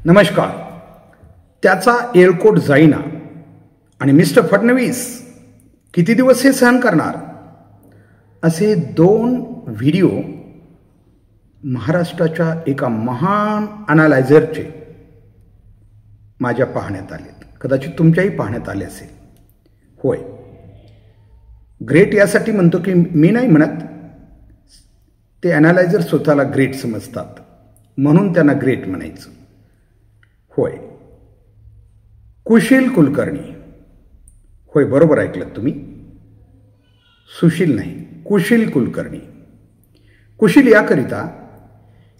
नमस्कार. त्याचा एळकोट जाईना आणि मिस्टर फडणवीस किती दिवस हे सहन करणार, असे दोन व्हिडिओ महाराष्ट्राच्या एका महान अनालायझरचे माझ्या पाहण्यात आलेत. कदाचित तुमच्याही पाहण्यात आले असेल. होय, ग्रेट यासाठी म्हणतो की मी नाही म्हणत, ते अनालायझर स्वतःला ग्रेट समजतात म्हणून त्यांना ग्रेट म्हणायचं. होय, कुशील कुलकर्णी. होय, बरोबर ऐकलं तुम्ही, सुशील नाही, कुशील कुलकर्णी. कुशील याकरिता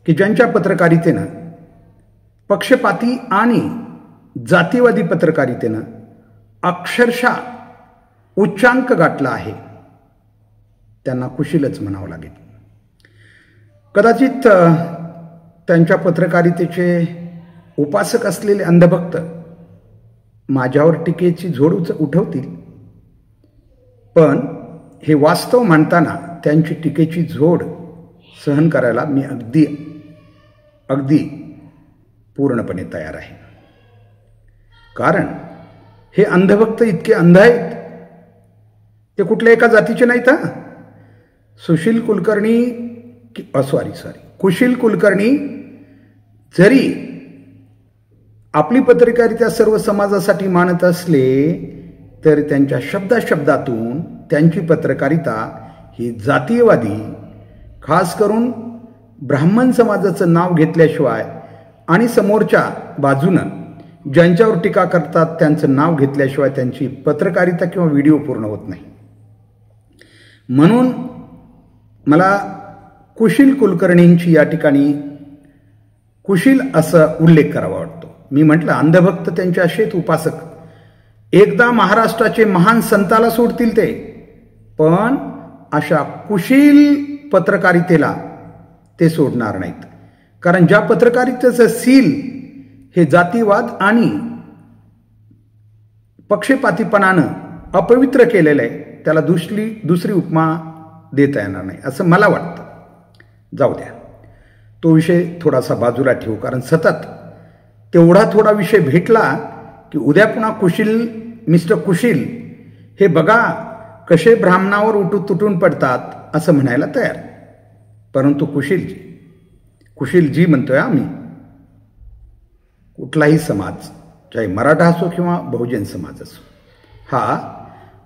की ज्यांच्या पत्रकारितेनं पक्षपाती आणि जातीवादी पत्रकारितेनं अक्षरशः उच्चांक गाठला आहे, त्यांना कुशीलच म्हणावं लागेल. कदाचित त्यांच्या पत्रकारितेचे उपासक असलेले अंधभक्त माझ्यावर टीकेची झोड उठवतील, पण हे वास्तव मांडताना त्यांची टीकेची झोड सहन करायला मी अगदी पूर्णपणे तयार आहे. कारण हे अंधभक्त इतके अंध आहेत, ते कुठल्या एका जातीचे नाहीत. सुशील कुलकर्णी कुशील कुलकर्णी जरी आपली पत्रकारिता सर्व समाजासाठी मानत असले तर त्यांच्या शब्दातून त्यांची पत्रकारिता ही जातीयवादी, खास करून ब्राह्मण समाजाचं नाव घेतल्याशिवाय आणि समोरच्या बाजूनं ज्यांच्यावर टीका करतात त्यांचं नाव घेतल्याशिवाय त्यांची पत्रकारिता किंवा व्हिडिओ पूर्ण होत नाही. म्हणून मला कुशील कुलकर्णींची या ठिकाणी कुशील असा उल्लेख करावा वाटतो. मी म्हटलं, अंधभक्त त्यांचे असेच उपासक एकदा महाराष्ट्राचे महान संताला सोडतील ते, पण अशा कुशील पत्रकारितेला ते सोडणार नाहीत. कारण ज्या पत्रकारितेचं सील हे जातीवाद आणि पक्षपातीपणानं अपवित्र केलेलं आहे, त्याला दुसरी उपमा देता येणार नाही असं मला वाटतं. जाऊ द्या, तो विषय थोडासा बाजूला ठेवू, कारण सतत तेवढा थोडा विषय भेटला की उद्या पुन्हा मिस्टर कुशील हे बघा कसे ब्राह्मणावर तुटून पडतात असं म्हणायला तयार. परंतु कुशीलजी म्हणतोय आम्ही, कुठलाही समाज, चाहे मराठा असो किंवा बहुजन समाज असो, हा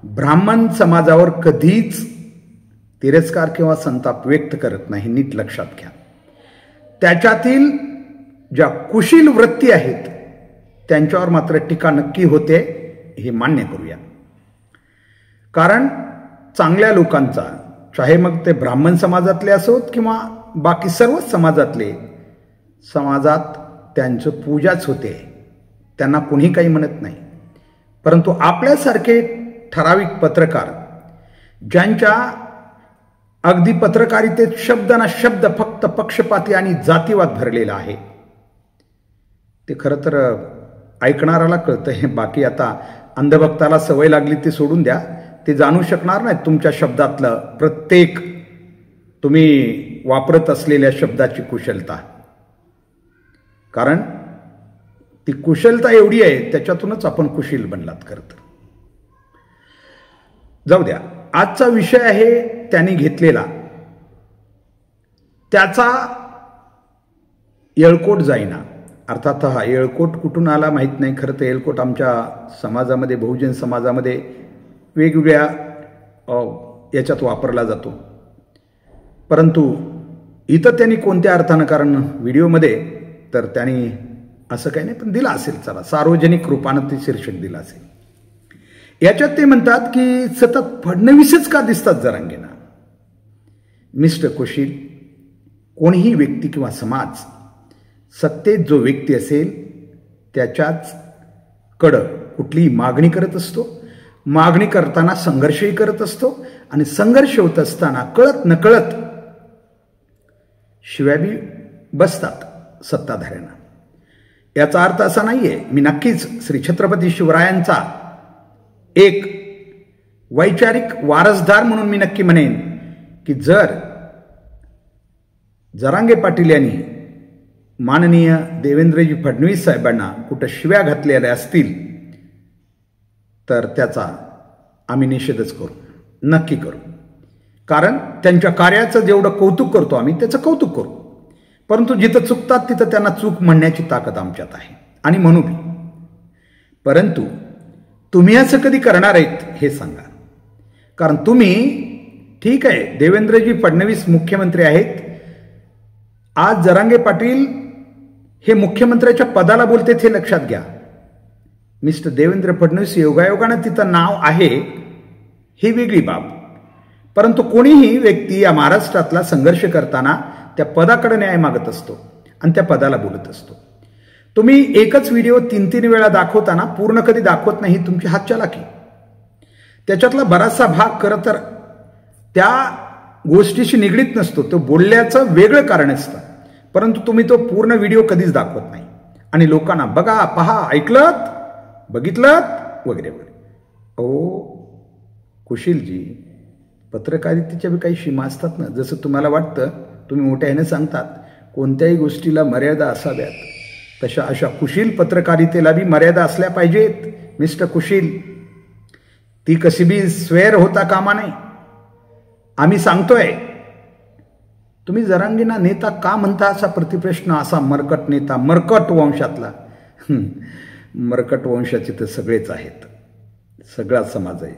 ब्राह्मण समाजावर कधीच तिरस्कार किंवा संताप व्यक्त करत नाही. नीट लक्षात घ्या. त्याच्यातील ज्या कुशील वृत्ती आहेत त्यांच्यावर मात्र टीका नक्की होते, हे मान्य करूया. कारण चांगल्या लोकांचा, चाहे मग ते ब्राह्मण समाजातले असोत किंवा बाकी सर्वच समाजात त्यांचं पूजाच होते, त्यांना कोणी काही म्हणत नाही. परंतु आपल्यासारखे ठराविक पत्रकार ज्यांच्या अगदी पत्रकारितेत शब्दाना शब्द फक्त पक्षपाती आणि जातीवाद भरलेला आहे, ते खरं तर ऐकणाराला कळतंय. बाकी आता अंधभक्ताला सवय लागली ते सोडून द्या, ते जाणू शकणार नाही तुमच्या शब्दातलं प्रत्येक तुम्ही वापरत असलेल्या शब्दाची कुशलता. कारण ती कुशलता एवढी आहे, त्याच्यातूनच आपण कुशील बनलात खरं तर. जाऊ द्या, आजचा विषय आहे त्यांनी घेतलेला, त्याचा एळकोट जाईना. अर्थात हा एळकोट कुठून आला माहीत नाही. खरं तर एळकोट आमच्या समाजामध्ये, बहुजन समाजामध्ये वेगवेगळ्या याच्यात वापरला जातो. परंतु इथं त्यांनी कोणत्या अर्थानं, कारण व्हिडिओमध्ये तर त्यांनी असं काही नाही, पण दिला असेल, चला सार्वजनिक रूपानं ते शीर्षक दिलं असेल. याच्यात ते म्हणतात की सतत फडणवीसच का दिसतात जरांगेंना. मिस्टर कुशील, कोणीही व्यक्ती किंवा समाज सत्तेत जो व्यक्ती असेल त्याच्याच कडं कुठलीही मागणी करत असतो, मागणी करताना संघर्षही करत असतो, आणि संघर्ष होत असताना कळत नकळत शिव्याबी बसतात सत्ताधाऱ्यांना. याचा अर्थ असा नाहीये, मी नक्कीच श्री छत्रपती शिवरायांचा एक वैचारिक वारसदार म्हणून मी नक्की म्हणेन की जर जरांगे पाटील यांनी माननीय देवेंद्रजी फडणवीस साहेबांना कुठं शिव्या घातलेल्या असतील तर त्याचा आम्ही निषेधच करू, नक्की करू. कारण त्यांच्या कार्याचं जेवढं कौतुक करतो आम्ही त्याचं कौतुक करू, परंतु जिथं चुकतात तिथं त्यांना चूक म्हणण्याची ताकद आमच्यात आहे आणि म्हणू बी. परंतु तुम्ही असं कधी करणार आहेत हे सांगा. कारण तुम्ही ठीक आहे, देवेंद्रजी फडणवीस मुख्यमंत्री आहेत, आज जरांगे पाटील हे मुख्यमंत्र्याच्या पदाला बोलते हे लक्षात घ्या. मिस्टर देवेंद्र फडणवीस योगायोगानं तिथं नाव आहे ही वेगळी बाब, परंतु कोणीही व्यक्ती या महाराष्ट्रातला संघर्ष करताना त्या पदाकडे न्याय मागत असतो आणि त्या पदाला बोलत असतो. तुम्ही एकच व्हिडिओ 3-3 वेळा दाखवताना पूर्ण कधी दाखवत नाही, तुमची हातचलाखी. त्याच्यातला बराचसा भाग खरं तर त्या गोष्टीशी निगडीत नसतो, तो बोलण्याचं वेगळं कारण असतं, परंतु तुम्ही तो पूर्ण व्हिडिओ कधीच दाखवत नाही आणि लोकांना बघा, पहा, ऐकलत, बघितलत वगैरे वगैरे. कुशीलजी, पत्रकारितेच्या बी काही सीमा असतात ना. जसं तुम्हाला वाटतं, तुम्ही मोठ्याने सांगतात कोणत्याही गोष्टीला मर्यादा असाव्यात, तशा अशा कुशील पत्रकारितेला बी मर्यादा असल्या पाहिजेत. मिस्टर कुशील, ती कशी बी स्वैर होता कामा नाही. आम्ही सांगतोय, तुम्ही जरांगेंना नेता का म्हणता असा प्रतिप्रश्न, असा मरकट नेता, मरकट वंशातला. मरकट वंशाचे तर सगळेच आहेत, सगळा समाज आहे.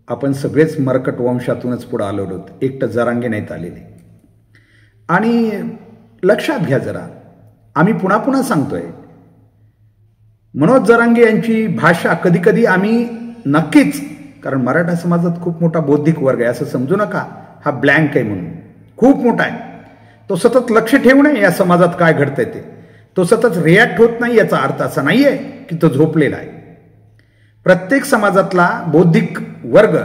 आपण सगळेच मरकट वंशातूनच पुढे आलो आहोत, एकटं जरांगे नाहीत आलेले. आणि लक्षात घ्या जरा, आम्ही पुन्हा पुन्हा सांगतोय, मनोज जरांगे यांची भाषा कधी कधी आम्ही नक्कीच, कारण मराठा समाजात खूप मोठा बौद्धिक वर्ग आहे, असं समजू नका हा ब्लँक आहे म्हणून, खूप मोठा आहे. तो सतत लक्ष ठेवू नये या समाजात काय घडतंय ते. तो सतत रिॲक्ट होत नाही याचा अर्थ असा नाहीये की तो झोपलेला आहे. प्रत्येक समाजातला बौद्धिक वर्ग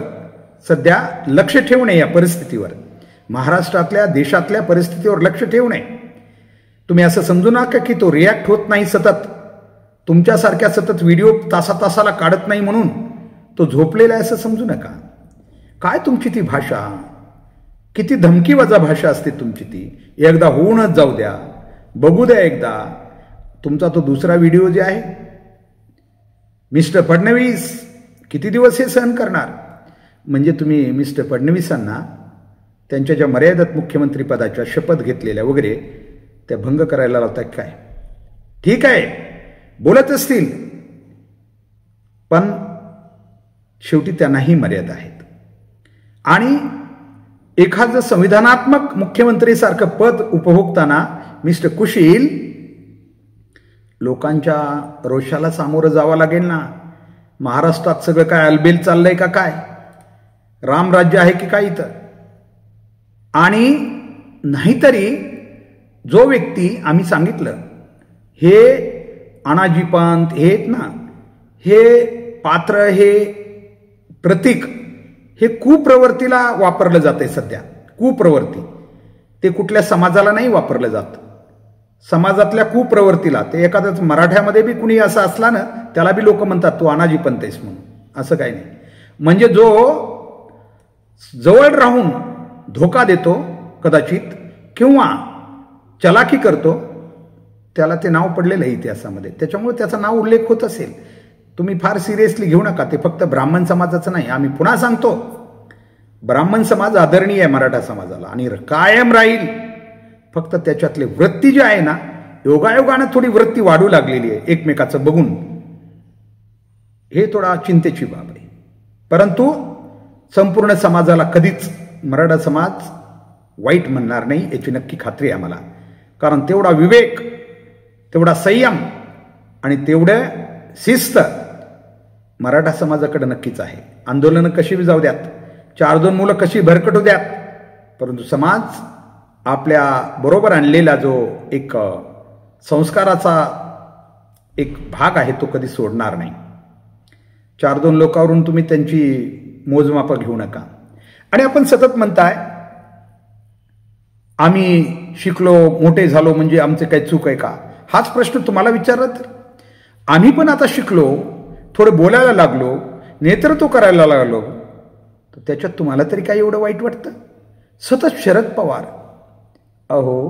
सध्या लक्ष ठेवू नये या परिस्थितीवर, महाराष्ट्रातल्या देशातल्या परिस्थितीवर लक्ष ठेवू नये. तुम्ही असं समजू नका की तो रिॲक्ट होत नाही, सतत तुमच्यासारख्या सतत व्हिडिओ तासाला काढत नाही म्हणून तो झोपलेला आहे असं समजू नका. काय तुमची ती भाषा, किती धमकी वजा भाषा असते तुमची ती. एकदा होऊनच जाऊ द्या, बघू द्या एकदा. तुमचा तो दुसरा व्हिडिओ जे आहे, मिस्टर फडणवीस किती दिवस हे सहन करणार. म्हणजे तुम्ही मिस्टर फडणवीसांना त्यांच्या ज्या मर्यादित मुख्यमंत्री पदाच्या शपथ घेतलेल्या वगैरे त्या भंग करायला लावतात काय. ठीक आहे, बोलत असतील, पण शेवटी त्यांनाही मर्यादा आहेत. आणि एखादं संविधानात्मक मुख्यमंत्रीसारखं पद उपभोगताना मिस्टर कुशील, लोकांच्या रोषाला सामोरं जावं लागेल ना. महाराष्ट्रात सगळं काय अलबेल चाललंय का काय, रामराज्य आहे की काय इथं. आणि नाहीतरी जो व्यक्ती आम्ही सांगितलं, हे अनाजी पंत हे आहेत ना, हे पात्र, हे प्रतीक, हे कुप्रवृत्तीला वापरलं जाते सध्या. कुप्रवृत्ती ते कुठल्या समाजाला नाही वापरलं जात, समाजातल्या कुप्रवृत्तीला. ते एखाद्याच मराठ्यामध्ये बी कुणी असं असला ना, त्याला बी लोक म्हणतात तू अनाजी पंत आहेस म्हणून. असं काही नाही. म्हणजे जो जवळ राहून धोका देतो कदाचित किंवा चलाकी करतो, त्याला ते नाव पडलेलं आहे इतिहासामध्ये, त्याच्यामुळे त्याचा नाव उल्लेख होत असेल. तुम्ही फार सिरियसली घेऊ नका. ते फक्त ब्राह्मण समाजाचं नाही. आम्ही पुन्हा सांगतो, ब्राह्मण समाज आदरणीय आहे मराठा समाजाला आणि कायम राहील. फक्त त्याच्यातली वृत्ती जी आहे ना, योगायोगानं थोडी वृत्ती वाढू लागलेली आहे एकमेकाचं बघून, हे थोडा चिंतेची बाब आहे. परंतु संपूर्ण समाजाला कधीच मराठा समाज वाईट म्हणणार नाही याची नक्की खात्री आहे आम्हाला. कारण तेवढा विवेक, तेवढा संयम आणि तेवढं शिस्त मराठा समाजाकडे नक्कीच आहे. आंदोलनं कशी बी जाऊ द्यात, 4-2 मुलं कशी भरकटू द्यात, परंतु समाज आपल्या बरोबर आणलेला जो एक संस्काराचा एक भाग आहे तो कधी सोडणार नाही. 4-2 लोकांवरून तुम्ही त्यांची मोजमापं घेऊ नका. आणि आपण सतत म्हणताय आम्ही शिकलो, मोठे झालो म्हणजे आमचे काही चूक आहे का. हाच प्रश्न तुम्हाला विचारला तर आम्ही पण आता शिकलो, थोडं बोलायला लागलो, नेतृत्व करायला लागलो, तर त्याच्यात तुम्हाला तरी काय एवढं वाईट वाटतं. सतत शरद पवार, अहो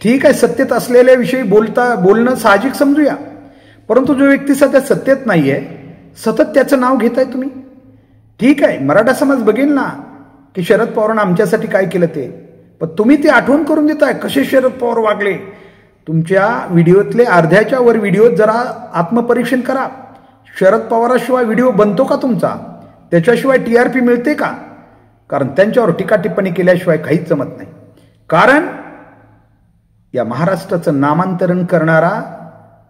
ठीक आहे, सत्तेत असलेल्याविषयी बोलणं साहजिक समजूया, परंतु जो व्यक्ती सध्या सत्तेत नाहीये, सतत त्याचं नाव घेताय तुम्ही. ठीक आहे, मराठा समाज बघेल ना की शरद पवारांना आमच्यासाठी काय केलं ते, पण तुम्ही ते आठवण करून देताय कसे शरद पवार वागले. तुमच्या व्हिडिओतले अर्ध्याच्या वर व्हिडिओ जरा आत्मपरीक्षण करा. शरद पवाराशिवाय व्हिडिओ बनतो का तुमचा? त्याच्याशिवाय TRP मिळते का? कारण त्यांच्यावर टीका टिप्पणी केल्याशिवाय काहीच जमत नाही. कारण या महाराष्ट्राचं नामांतरण करणारा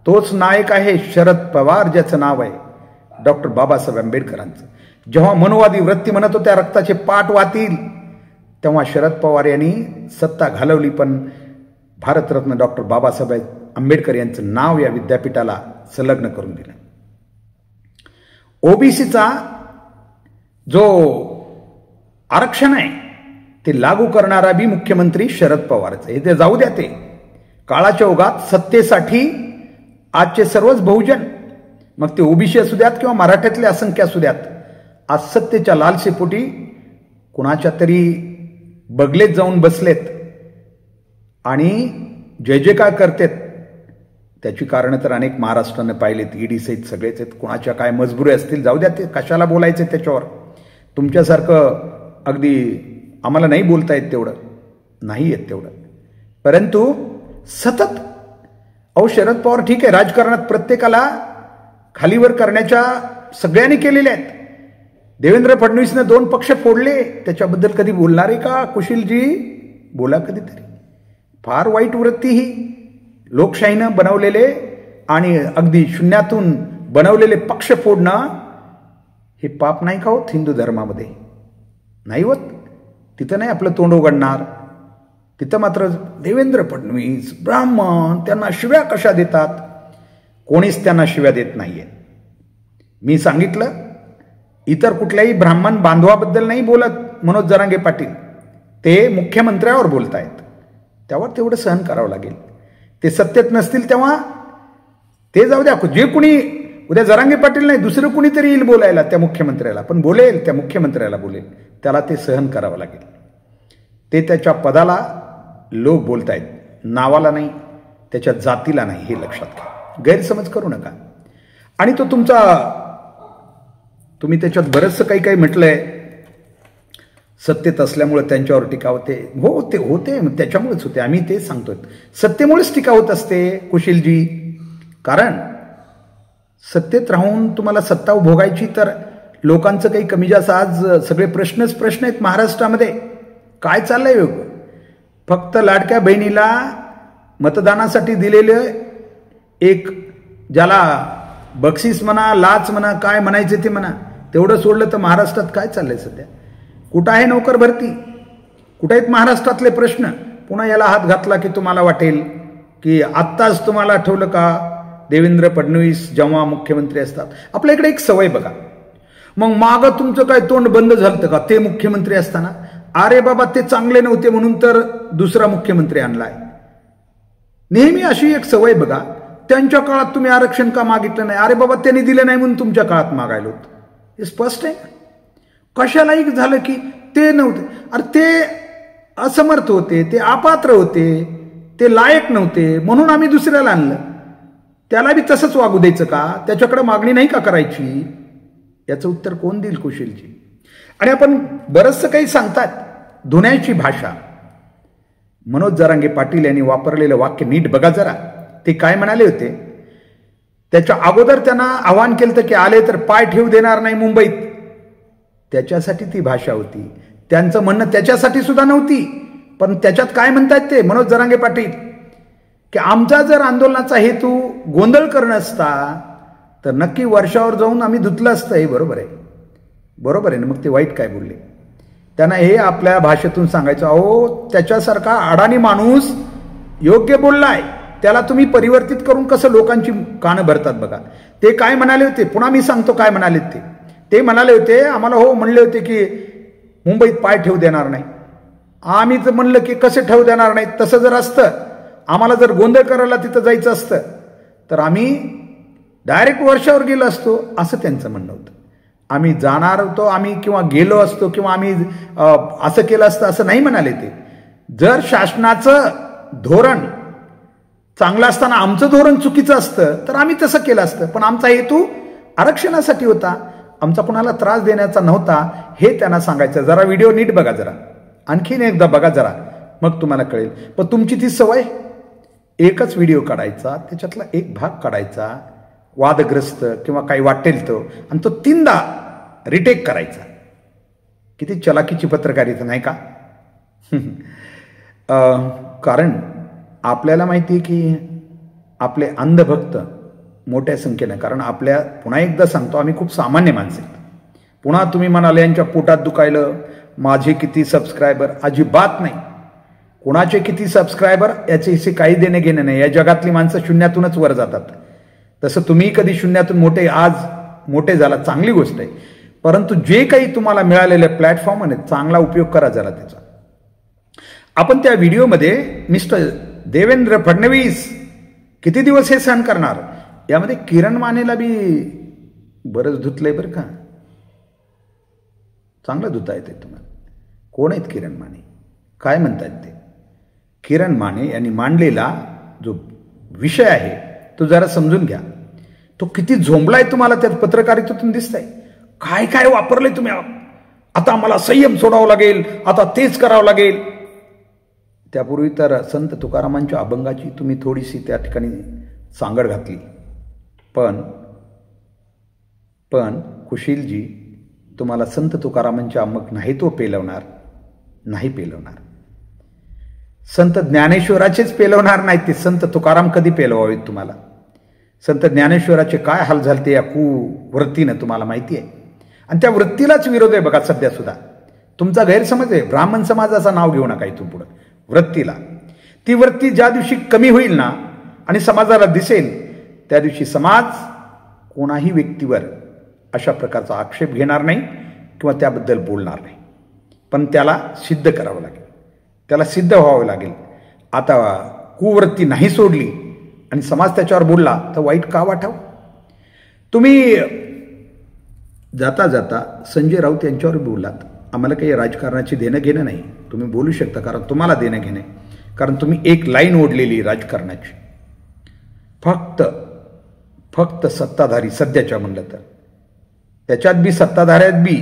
तोच नायक आहे शरद पवार, ज्याचं नाव आहे डॉक्टर बाबासाहेब आंबेडकरांचं. जेव्हा मनोवादी वृत्ती म्हणत होत्या रक्ताचे पाट वाहतील, तेव्हा शरद पवार यांनी सत्ता घालवली, पण भारतरत्न डॉक्टर बाबासाहेब आंबेडकर यांचं नाव या विद्यापीठाला संलग्न करून दिलं. ओबीसीचा जो आरक्षण आहे ते लागू करणारा बी मुख्यमंत्री शरद पवारच आहे. ते जाऊ द्या, ते काळाच्या ओघात सत्तेसाठी आजचे सर्वच बहुजन, मग ते ओबीसी असू द्यात किंवा मराठ्यातले असंख्य असू द्यात, आज सत्तेच्या लालसेपोटी कुणाच्या तरी बगलेत जाऊन बसलेत आणि जय जयकार करतेत. त्याची कारणं तर अनेक महाराष्ट्रानं पाहिलेत, ईडी सहित सगळेच आहेत. कुणाच्या काय मजबुरी असतील जाऊ द्या, ते कशाला बोलायचे त्याच्यावर. तुमच्यासारखं अगदी आम्हाला नाही बोलता येत तेवढं, नाही येत तेवढं, परंतु सतत शरद पवार ठीक आहे, राजकारणात प्रत्येकाला खालीवर करण्याच्या सगळ्यांनी केलेल्या आहेत. देवेंद्र फडणवीसने 2 पक्ष फोडले, त्याच्याबद्दल कधी बोलणार आहे का कुशीलजी? बोला कधीतरी. फार वाईट वृत्ती ही. लोकशाहीनं बनवलेले आणि अगदी शून्यातून बनवलेले पक्ष फोडणं हे पाप नाही का होत हिंदू धर्मामध्ये? नाही होत. तिथं नाही आपलं तोंड उघडणार. तिथं मात्र देवेंद्र फडणवीस ब्राह्मण, त्यांना शिव्या कशा देतात? कोणीच त्यांना शिव्या देत नाहीये. मी सांगितलं, इतर कुठल्याही ब्राह्मण बांधवाबद्दल नाही बोलत मनोज जरांगे पाटील, ते मुख्यमंत्र्यावर बोलतायत. त्यावर तेवढं सहन करावं लागेल. ते सत्तेत नसतील तेव्हा ते जाऊ द्या, जे कुणी उद्या जरांगे पाटील नाही दुसरं कुणीतरी येईल बोलायला त्या मुख्यमंत्र्याला, पण बोलेल त्या मुख्यमंत्र्याला बोलेल, त्याला ते सहन करावं लागेल. ते त्याच्या पदाला लोक बोलतायत, नावाला नाही, त्याच्या जातीला नाही, हे लक्षात घ्या. गैरसमज करू नका. आणि तो तुमचा, तुम्ही त्याच्यात बरंचसं काही काही म्हटलंय, सत्तेत असल्यामुळे त्यांच्यावर टीका होते. हो, ते होते, त्याच्यामुळेच होते. आम्ही ते सांगतोय, सत्तेमुळेच टीका होत असते कुशीलजी. कारण सत्तेत राहून तुम्हाला सत्ता भोगायची, तर लोकांचं काही कमी जास्त, आज सगळे प्रश्न आहेत महाराष्ट्रामध्ये. काय चाललंय? फक्त लाडक्या बहिणीला मतदानासाठी दिलेलं एक, ज्याला बक्षीस म्हणा, लाच म्हणा, काय म्हणायचे ते म्हणा, तेवढं सोडलं तर महाराष्ट्रात काय चाललंय सध्या? कुठं आहे नोकर भरती? कुठे आहेत महाराष्ट्रातले प्रश्न? पुन्हा याला हात घातला की तुम्हाला वाटेल की आत्ताच तुम्हाला आठवलं का देवेंद्र फडणवीस जेव्हा मुख्यमंत्री असतात? आपल्या इकडे एक सवय बघा, मग मागं तुमचं काय तोंड बंद झालं का ते मुख्यमंत्री असताना? अरे बाबा, ते चांगले नव्हते म्हणून तर दुसरा मुख्यमंत्री आणलाय. नेहमी अशी एक सवय बघा, त्यांच्या काळात तुम्ही आरक्षण का मागितलं नाही? अरे बाबा, त्यांनी दिलं नाही म्हणून तुमच्या काळात मागायला होतं. हे स्पष्ट आहे. कशालाही झालं की ते नव्हते, अरे ते असमर्थ होते, ते अपात्र होते, ते लायक नव्हते म्हणून आम्ही दुसऱ्याला आणलं. त्याला बी तसंच वागू द्यायचं का? त्याच्याकडे मागणी नाही का करायची? याचं उत्तर कोण देईल कुशीलजी? आणि आपण बरंचसं काही सांगतात, धुण्याची भाषा. मनोज जरांगे पाटील यांनी वापरलेलं वाक्य नीट बघा जरा. ते काय म्हणाले होते? त्याच्या अगोदर त्यांना आवाहन केलं की आले तर पाय ठेवू देणार नाही मुंबईत. त्याच्यासाठी ती भाषा होती. त्यांचं म्हणणं त्याच्यासाठी सुद्धा नव्हती, पण त्याच्यात काय म्हणतात ते मनोज जरांगे पाटील, की आमचा जर आंदोलनाचा हेतू गोंधळ करणं असता तर नक्की वर्षावर जाऊन आम्ही धुतलं असतं. हे बरोबर आहे, बरोबर आहे ना? मग ते वाईट काय बोलले? त्यांना हे आपल्या भाषेतून सांगायचं, अहो त्याच्यासारखा अडाणी माणूस योग्य बोललाय, त्याला तुम्ही परिवर्तित करून कसं लोकांची कानं भरतात बघा. ते काय म्हणाले होते? पुन्हा मी सांगतो काय म्हणाले ते. ते म्हणाले होते, आम्हाला हो म्हणले होते की मुंबईत पाय ठेवू देणार नाही. आम्ही तर म्हणलं की कसे ठेवू देणार नाही? तसं जर असतं, आम्हाला जर गोंधळ करायला तिथं जायचं असतं तर आम्ही डायरेक्ट वर्षावर गेलो असतो, असं त्यांचं म्हणणं होतं. आम्ही जाणार होतो, आम्ही किंवा गेलो असतो, किंवा आम्ही असं केलं असतं, असं नाही म्हणाले ते. जर शासनाचं धोरण चांगलं असताना आमचं धोरण चुकीचं असतं तर आम्ही तसं केलं असतं, पण आमचा हेतू आरक्षणासाठी होता, आमचा कुणाला त्रास देण्याचा नव्हता हे त्यांना सांगायचं. जरा व्हिडिओ नीट बघा, जरा आणखीन एकदा बघा जरा, मग तुम्हाला कळेल. पण तुमची ती सवय, एकच व्हिडिओ काढायचा, त्याच्यातला एक भाग काढायचा वादग्रस्त किंवा काही वाटेल तो, आणि तो 3दा रिटेक करायचा. किती चलाकीची पत्रकारिता नाही का? कारण आपल्याला माहिती आहे की आपले अंधभक्त मोठ्या संख्येनं, कारण आपल्या, पुन्हा एकदा सांगतो, आम्ही खूप सामान्य माणसं आहेत. पुन्हा तुम्ही म्हणाले यांच्या पोटात दुखायलं, माझे किती सबस्क्रायबर, अजिबात नाही. कुणाचे किती सबस्क्रायबर याचे काही देणे घेणे नाही. या जगातली माणसं शून्यातूनच वर जातात. तसं तुम्ही कधी शून्यातून मोठे, आज मोठे झाला, चांगली गोष्ट आहे. परंतु जे काही तुम्हाला मिळालेले प्लॅटफॉर्म आहे, चांगला उपयोग करा जरा त्याचा. आपण त्या व्हिडिओमध्ये मिस्टर देवेंद्र फडणवीस किती दिवस हे सहन करणार, यामध्ये किरण मानेला बी बरंच धुतलंय बरं का, चांगलं धुता येते तुम्हाला. कोण आहेत किरण माने, काय म्हणतात ते? किरण माने यांनी मांडलेला जो विषय आहे तो जरा समजून घ्या. तो किती झोंबलाय तुम्हाला त्या पत्रकारितेतून दिसतंय. काय काय वापरलंय तुम्ही. आता आम्हाला संयम सोडावा लागेल, आता तेच करावं लागेल. त्यापूर्वी तर संत तुकारामांच्या अभंगाची तुम्ही थोडीशी त्या ठिकाणी सांगड घातली. पण कुशीलजी, तुम्हाला संत तुकारामांचे अभंग नाही तो पेलवणार, नाही पेलवणार. संत ज्ञानेश्वराचेच पेलवणार नाहीत ते. संत तुकाराम कधी पेलवावेत तुम्हाला? संत ज्ञानेश्वराचे काय हाल झालते या कुवृत्तीनं तुम्हाला माहिती आहे. आणि त्या वृत्तीलाच विरोध आहे बघा सध्या सुद्धा. तुमचा गैरसमज आहे. ब्राह्मण समाजाचं नाव घेऊ नका इथून पुढं. वृत्तीला, ती वृत्ती ज्या दिवशी कमी होईल ना आणि समाजाला दिसेल, त्या दिवशी समाज कोणाही व्यक्तीवर अशा प्रकारचा आक्षेप घेणार नाही किंवा त्याबद्दल बोलणार नाही. पण त्याला सिद्ध करावं लागेल, त्याला सिद्ध व्हावं लागेल. आता कुवृत्ती नाही सोडली आणि समाज त्याच्यावर बोलला तर वाईट का वाटावं? तुम्ही जाता जाता संजय राऊत यांच्यावर बोललात. आम्हाला काही राजकारणाची देणं घेणं नाही. तुम्ही बोलू शकता, कारण तुम्हाला देणं घेणं आहे. कारण तुम्ही एक लाईन ओढलेली राजकारणाची. फक्त सत्ताधारी सध्याच्या म्हणलं तर, त्याच्यात बी सत्ताधाऱ्यात बी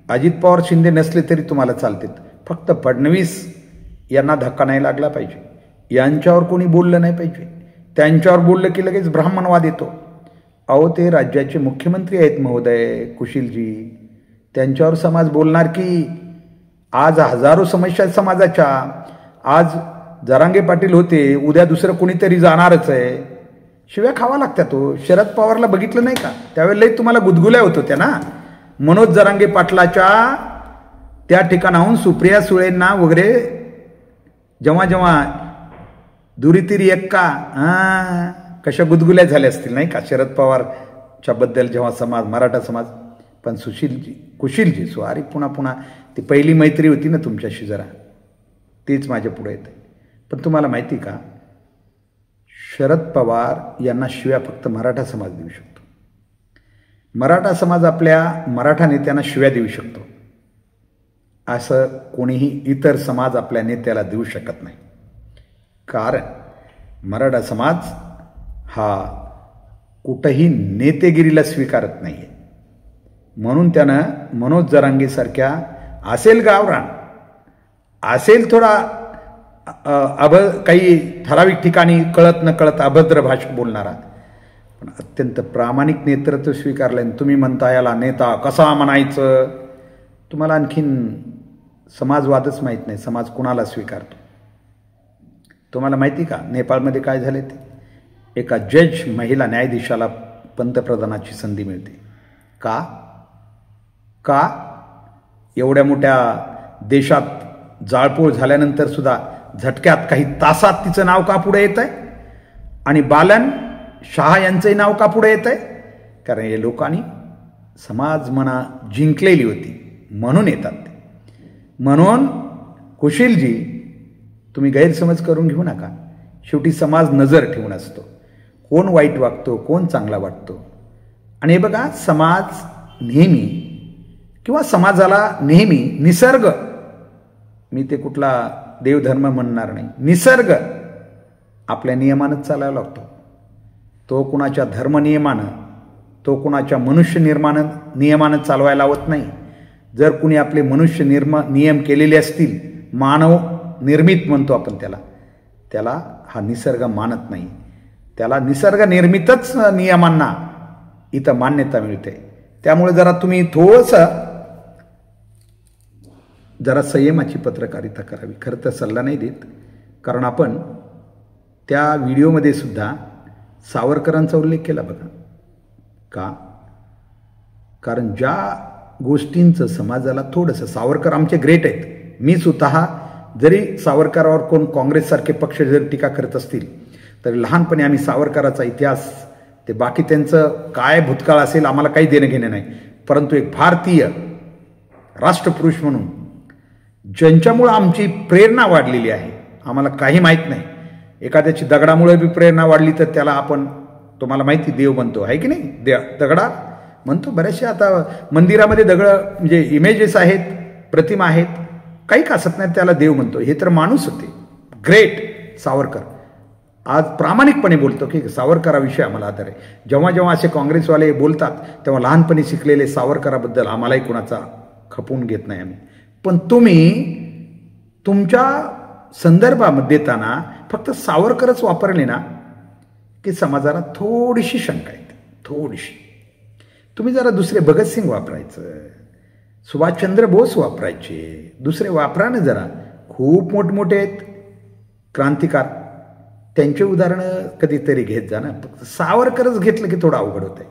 अजित पवार शिंदे नसले तरी तुम्हाला चालते. फक्त फडणवीस यांना धक्का नाही लागला पाहिजे, यांच्यावर कोणी बोललं नाही पाहिजे. त्यांच्यावर बोललं की लगेच ब्राह्मणवाद येतो. अहो, ते राज्याचे मुख्यमंत्री आहेत महोदय कुशीलजी, त्यांच्यावर समाज बोलणार की? आज हजारो समस्या आहेत समाजाच्या. आज जरांगे पाटील होते, उद्या दुसरं कोणीतरी जाणारच आहे. शिव्या खावा लागतात. तो शरद पवारला बघितलं नाही का? त्यावेळेला तुम्हाला गुदगुल्या होत होत्या ना. मनोज जरांगे पाटलाच्या त्या ठिकाणाहून सुप्रिया सुळेंना वगैरे जेव्हा जेव्हा दुरीतिरी एक्का कशा गुदगुल्या झाल्या असतील नाही का शरद पवारच्या बद्दल जेव्हा समाज, मराठा समाज. पण कुशीलजी स्वारी पुन्हा ती पहिली मैत्री होती ना तुमच्याशी, जरा तीच माझ्या पुढे येते. पण तुम्हाला माहिती का, शरद पवार यांना शिव्या फक्त मराठा समाज देऊ शकतो. मराठा समाज आपल्या मराठा नेत्यांना शिव्या देऊ शकतो, असं कोणीही इतर समाज आपल्या नेत्याला देऊ शकत नाही. कारण मराठा समाज हा कुठंही नेतेगिरीला स्वीकारत नाही आहे. म्हणून त्यानं मनोज जरांगेसारख्या असेल गावरान, असेल थोडा काही ठराविक ठिकाणी कळत न कळत अभद्र भाषा बोलणारा, पण अत्यंत प्रामाणिक नेतृत्व स्वीकारलं. तुम्ही म्हणता याला नेता कसा म्हणायचं? तुम्हाला आणखीन समाजवादच माहीत नाही. समाज कुणाला स्वीकारतो? तुम्हाला माहिती का नेपाळमध्ये काय झाले ते? एका जज महिला न्यायाधीशाला पंतप्रधानाची संधी मिळते. का एवढ्या मोठ्या देशात जाळपोळ झाल्यानंतर सुद्धा झटक्यात काही तासात तिचं नाव का पुढे येत आहे? आणि बालन शहा यांचंही नाव का पुढे येत आहे? कारण हे लोकांनी समाज मना जिंकलेली होती म्हणून येतात ते. म्हणून कुशीलजी, तुम्ही गैरसमज करून घेऊ नका. शेवटी समाज नजर ठेवून असतो, कोण वाईट वागतो, कोण चांगला वाटतो. आणि हे बघा, समाज नेहमी किंवा समाजाला नेहमी निसर्ग, मी ते कुठला देवधर्म म्हणणार नाही, निसर्ग आपल्या नियमानंच चालायला लागतो. तो कुणाच्या धर्मनियमानं, तो कुणाच्या मनुष्य नियमानं चालवायला लावत नाही. जर कुणी आपले मनुष्य नियम केलेले असतील, मानव निर्मित म्हणतो आपण त्याला हा निसर्ग मानत नाही. त्याला निसर्ग निर्मितच नियमांना इथं मान्यता मिळते. त्यामुळे जरा तुम्ही जरा संयमाची पत्रकारिता करावी. खरं तर सल्ला नाही देत, कारण आपण त्या व्हिडिओमध्ये सुद्धा सावरकरांचा उल्लेख केला बघा. का? कारण ज्या गोष्टींचं समाजाला थोडंसं, सावरकर आमचे ग्रेट आहेत. मी स्वतः जरी सावरकरावर कोण काँग्रेससारखे पक्ष जरी टीका करत असतील तरी लहानपणी आम्ही सावरकराचा इतिहास, ते बाकी त्यांचं काय भूतकाळ असेल आम्हाला काही देणं घेणं नाही, परंतु एक भारतीय राष्ट्रपुरुष म्हणून ज्यांच्यामुळं आमची प्रेरणा वाढलेली आहे, आम्हाला काही माहीत नाही. एखाद्याची दगडामुळे बी प्रेरणा वाढली तर त्याला आपण, तुम्हाला माहिती, देव म्हणतो आहे की नाही? दगडा म्हणतो. बऱ्याचशे आता मंदिरामध्ये दगडं म्हणजे इमेजेस आहेत, प्रतिमा आहेत, काही कासत नाही, त्याला देव म्हणतो. हे तर माणूस होते, ग्रेट सावरकर. आज प्रामाणिकपणे बोलतो की सावरकराविषयी आम्हाला आदर आहे. जेव्हा जेव्हा असे काँग्रेसवाले बोलतात तेव्हा लहानपणी शिकलेले सावरकराबद्दल आम्हालाही कुणाचा खपवून घेत नाही आम्ही. पण तुम्ही तुमच्या संदर्भामध्ये देताना फक्त सावरकरच वापरले ना की समाजाला थोडीशी शंका येते, थोडीशी. तुम्ही जरा दुसरे भगतसिंग वापरायचं, सुभाषचंद्र बोस वापरायचे, दुसरे वापरा ना जरा. खूप मोठमोठे आहेत क्रांतिकार, त्यांचे उदाहरणं कधीतरी घेत जा ना. फक्त सावरकरच घेतलं की थोडं अवघड होतं आहे.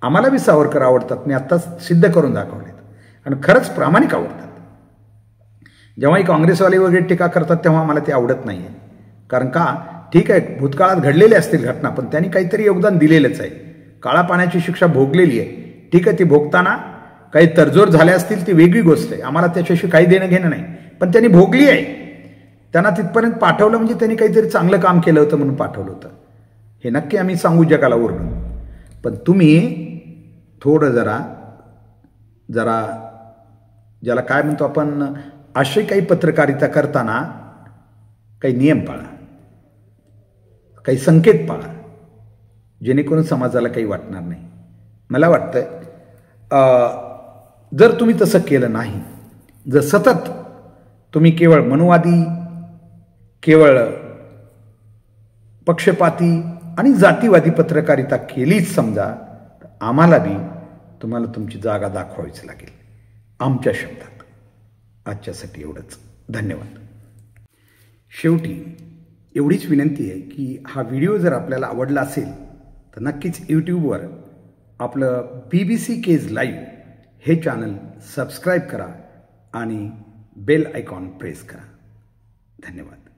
आम्हाला बी सावरकर आवडतात, मी आत्ताच सिद्ध करून दाखवलेत, आणि खरंच प्रामाणिक आवडतात. जेव्हाही काँग्रेसवाले वगैरे टीका करतात तेव्हा मला ते आवडत नाही आहे. कारण का? ठीक आहे, भूतकाळात घडलेल्या असतील घटना, पण त्यांनी काहीतरी योगदान दिलेलंच आहे. काळा पाण्याची शिक्षा भोगलेली आहे, ठीक आहे. ती भोगताना काही तडजोड झाल्या असतील ती वेगळी गोष्ट आहे, आम्हाला त्याच्याशी काही देणं घेणं नाही, पण त्यांनी भोगली आहे. त्यांना तिथपर्यंत पाठवलं म्हणजे त्यांनी काहीतरी चांगलं काम केलं होतं म्हणून पाठवलं होतं, हे नक्की आम्ही सांगू जगाला ओरडून. पण तुम्ही थोडं जरा ज्याला काय म्हणतो आपण, अशी काही पत्रकारिता करताना काही नियम पाळा, काही संकेत पाळा, जेणेकरून समाजाला काही वाटणार नाही. मला वाटतं जर तुम्ही तसं केलं नाही, जर सतत तुम्ही केवळ मनुवादी, केवळ पक्षपाती आणि जातीवादी पत्रकारिता केलीच समजा, तर आम्हाला बी तुम्हाला तुमची जागा दाखवावीच लागेल आमच्या शब्दात. आजच्यासाठी एवढंच. धन्यवाद. शेवटी एवढीच विनंती आहे की हा व्हिडिओ जर आपल्याला आवडला असेल तर नक्कीच यूट्यूबवर आपलं BBC केज लाईव्ह हे चॅनल सबस्क्राईब करा आणि बेल आयकॉन प्रेस करा. धन्यवाद.